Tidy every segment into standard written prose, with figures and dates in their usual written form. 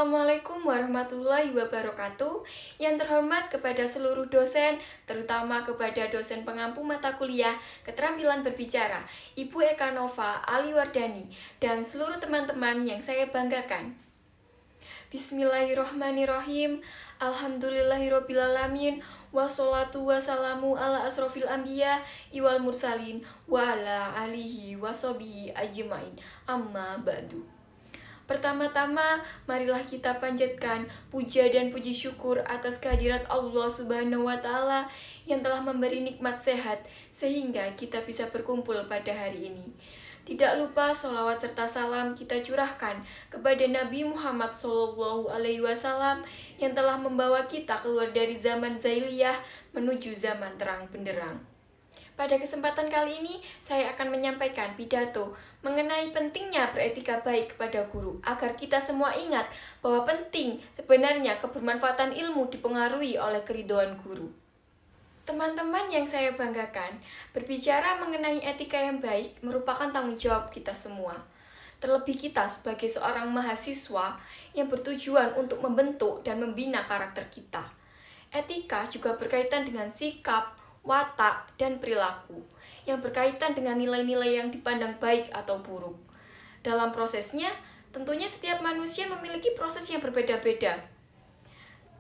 Assalamualaikum warahmatullahi wabarakatuh. Yang terhormat kepada seluruh dosen, terutama kepada dosen pengampu mata kuliah keterampilan berbicara, Ibu Eka Nova Aliwardani, dan seluruh teman-teman yang saya banggakan. Bismillahirrohmanirrohim. Alhamdulillahirobbilalamin. Wassalatu wassalamu ala asrofil anbiya iwal mursalin wa ala alihi wasobihi ajmain. Amma ba'du. Pertama-tama, marilah kita panjatkan puja dan puji syukur atas kehadirat Allah Subhanahu wa Ta'ala yang telah memberi nikmat sehat sehingga kita bisa berkumpul pada hari ini. Tidak lupa sholawat serta salam kita curahkan kepada Nabi Muhammad SAW yang telah membawa kita keluar dari zaman Zahiliyah menuju zaman terang benderang. Pada kesempatan kali ini, saya akan menyampaikan pidato mengenai pentingnya beretika baik kepada guru, agar kita semua ingat bahwa penting sebenarnya kebermanfaatan ilmu dipengaruhi oleh keridhaan guru. Teman-teman yang saya banggakan, berbicara mengenai etika yang baik merupakan tanggung jawab kita semua. Terlebih kita sebagai seorang mahasiswa yang bertujuan untuk membentuk dan membina karakter kita. Etika juga berkaitan dengan sikap, watak, dan perilaku yang berkaitan dengan nilai-nilai yang dipandang baik atau buruk. Dalam prosesnya, tentunya setiap manusia memiliki proses yang berbeda-beda.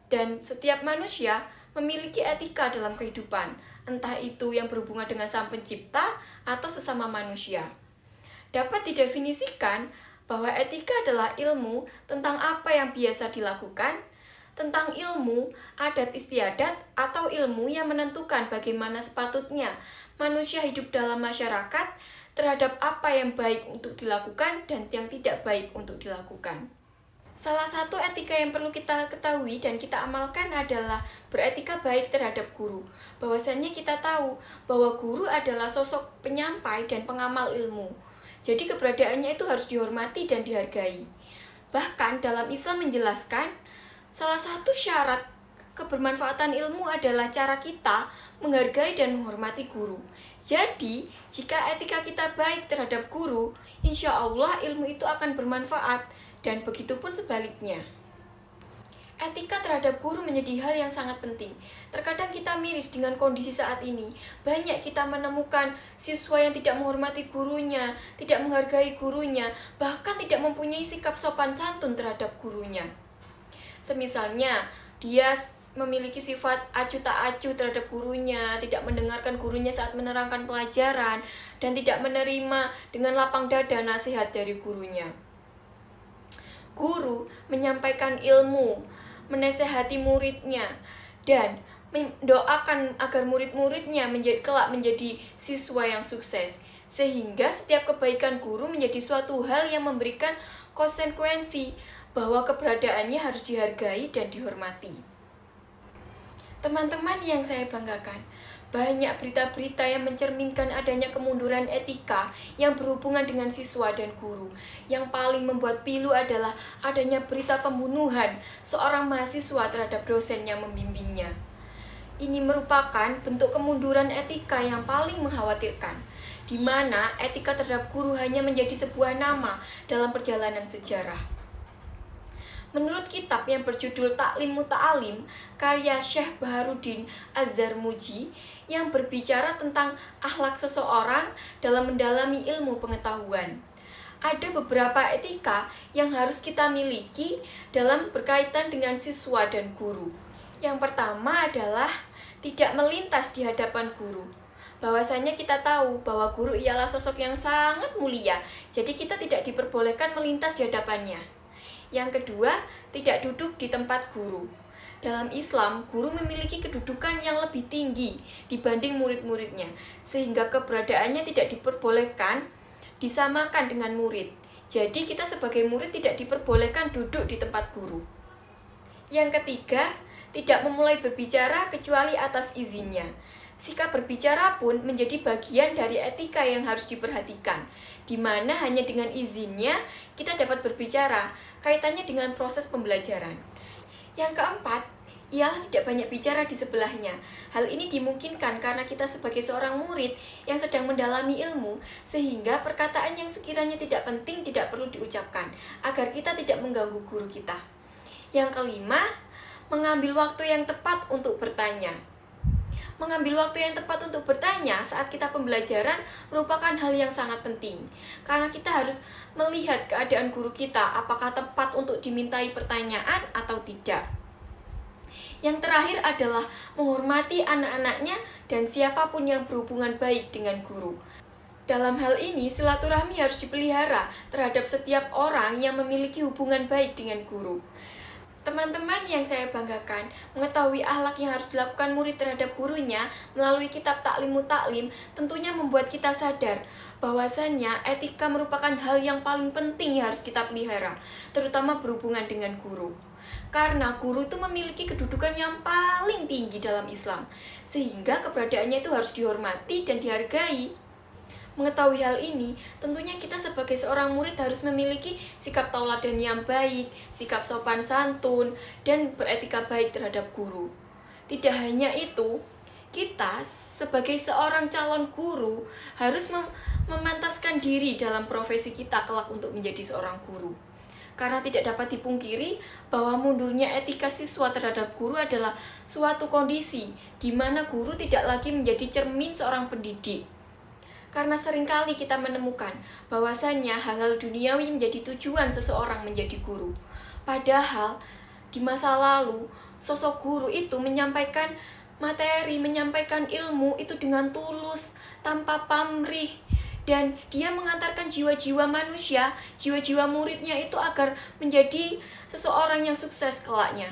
Dan setiap manusia memiliki etika dalam kehidupan, entah itu yang berhubungan dengan Sang Pencipta atau sesama manusia. Dapat didefinisikan bahwa etika adalah ilmu tentang apa yang biasa dilakukan, tentang ilmu, adat istiadat, atau ilmu yang menentukan bagaimana sepatutnya manusia hidup dalam masyarakat terhadap apa yang baik untuk dilakukan dan yang tidak baik untuk dilakukan. Salah satu etika yang perlu kita ketahui dan kita amalkan adalah beretika baik terhadap guru. Bahwasanya kita tahu bahwa guru adalah sosok penyampai dan pengamal ilmu. Jadi keberadaannya itu harus dihormati dan dihargai. Bahkan dalam Islam menjelaskan, salah satu syarat kebermanfaatan ilmu adalah cara kita menghargai dan menghormati guru. Jadi, jika etika kita baik terhadap guru, insya Allah ilmu itu akan bermanfaat, dan begitu pun sebaliknya. Etika terhadap guru menjadi hal yang sangat penting. Terkadang kita miris dengan kondisi saat ini. Banyak kita menemukan siswa yang tidak menghormati gurunya, tidak menghargai gurunya, bahkan tidak mempunyai sikap sopan santun terhadap gurunya. Semisalnya, dia memiliki sifat acuh tak acuh terhadap gurunya, tidak mendengarkan gurunya saat menerangkan pelajaran, dan tidak menerima dengan lapang dada nasihat dari gurunya. Guru menyampaikan ilmu, menasehati muridnya, dan mendoakan agar murid-muridnya kelak menjadi siswa yang sukses. Sehingga setiap kebaikan guru menjadi suatu hal yang memberikan konsekuensi bahwa keberadaannya harus dihargai dan dihormati. Teman-teman yang saya banggakan, banyak berita-berita yang mencerminkan adanya kemunduran etika yang berhubungan dengan siswa dan guru. Yang paling membuat pilu adalah adanya berita pembunuhan seorang mahasiswa terhadap dosen yang membimbingnya. Ini merupakan bentuk kemunduran etika yang paling mengkhawatirkan, di mana etika terhadap guru hanya menjadi sebuah nama dalam perjalanan sejarah. Menurut kitab yang berjudul Ta'lim Muta'alim, karya Syekh Baharuddin Az-Zarmuji, yang berbicara tentang akhlak seseorang dalam mendalami ilmu pengetahuan. Ada beberapa etika yang harus kita miliki dalam berkaitan dengan siswa dan guru. Yang pertama adalah tidak melintas di hadapan guru. Bahwasanya kita tahu bahwa guru ialah sosok yang sangat mulia, jadi kita tidak diperbolehkan melintas di hadapannya. Yang kedua, tidak duduk di tempat guru. Dalam Islam, guru memiliki kedudukan yang lebih tinggi dibanding murid-muridnya, sehingga keberadaannya tidak diperbolehkan disamakan dengan murid. Jadi kita sebagai murid tidak diperbolehkan duduk di tempat guru. Yang ketiga, tidak memulai berbicara kecuali atas izinnya. Sikap berbicara pun menjadi bagian dari etika yang harus diperhatikan, di mana hanya dengan izinnya kita dapat berbicara, kaitannya dengan proses pembelajaran. Yang keempat, ialah tidak banyak bicara di sebelahnya. Hal ini dimungkinkan karena kita sebagai seorang murid yang sedang mendalami ilmu, sehingga perkataan yang sekiranya tidak penting tidak perlu diucapkan, agar kita tidak mengganggu guru kita. Yang kelima, mengambil waktu yang tepat untuk bertanya. Mengambil waktu yang tepat untuk bertanya saat kita pembelajaran merupakan hal yang sangat penting. Karena kita harus melihat keadaan guru kita, apakah tepat untuk dimintai pertanyaan atau tidak. Yang terakhir adalah menghormati anak-anaknya dan siapapun yang berhubungan baik dengan guru. Dalam hal ini, silaturahmi harus dipelihara terhadap setiap orang yang memiliki hubungan baik dengan guru. Teman-teman yang saya banggakan, mengetahui akhlak yang harus dilakukan murid terhadap gurunya melalui kitab Ta'limu Ta'lim tentunya membuat kita sadar bahwasannya etika merupakan hal yang paling penting yang harus kita pelihara, terutama berhubungan dengan guru. Karena guru itu memiliki kedudukan yang paling tinggi dalam Islam, sehingga keberadaannya itu harus dihormati dan dihargai. Mengetahui hal ini, tentunya kita sebagai seorang murid harus memiliki sikap tauladan yang baik, sikap sopan santun, dan beretika baik terhadap guru. Tidak hanya itu, kita sebagai seorang calon guru harus memantaskan diri dalam profesi kita kelak untuk menjadi seorang guru. Karena tidak dapat dipungkiri bahwa mundurnya etika siswa terhadap guru adalah suatu kondisi di mana guru tidak lagi menjadi cermin seorang pendidik. Karena seringkali kita menemukan bahwasannya hal-hal duniawi menjadi tujuan seseorang menjadi guru. Padahal di masa lalu sosok guru itu menyampaikan materi, menyampaikan ilmu itu dengan tulus, tanpa pamrih. Dan dia mengantarkan jiwa-jiwa manusia, jiwa-jiwa muridnya itu agar menjadi seseorang yang sukses kelaknya.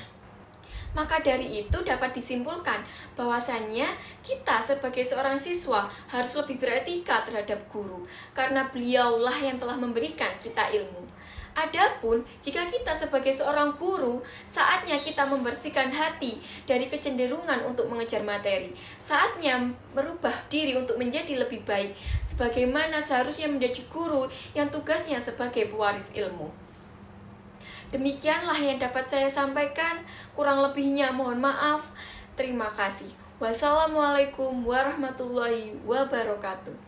Maka dari itu dapat disimpulkan bahwasannya kita sebagai seorang siswa harus lebih beretika terhadap guru, karena beliaulah yang telah memberikan kita ilmu. Adapun jika kita sebagai seorang guru, saatnya kita membersihkan hati dari kecenderungan untuk mengejar materi. Saatnya merubah diri untuk menjadi lebih baik, sebagaimana seharusnya menjadi guru yang tugasnya sebagai pewaris ilmu. Demikianlah yang dapat saya sampaikan, kurang lebihnya mohon maaf. Terima kasih. Wassalamualaikum warahmatullahi wabarakatuh.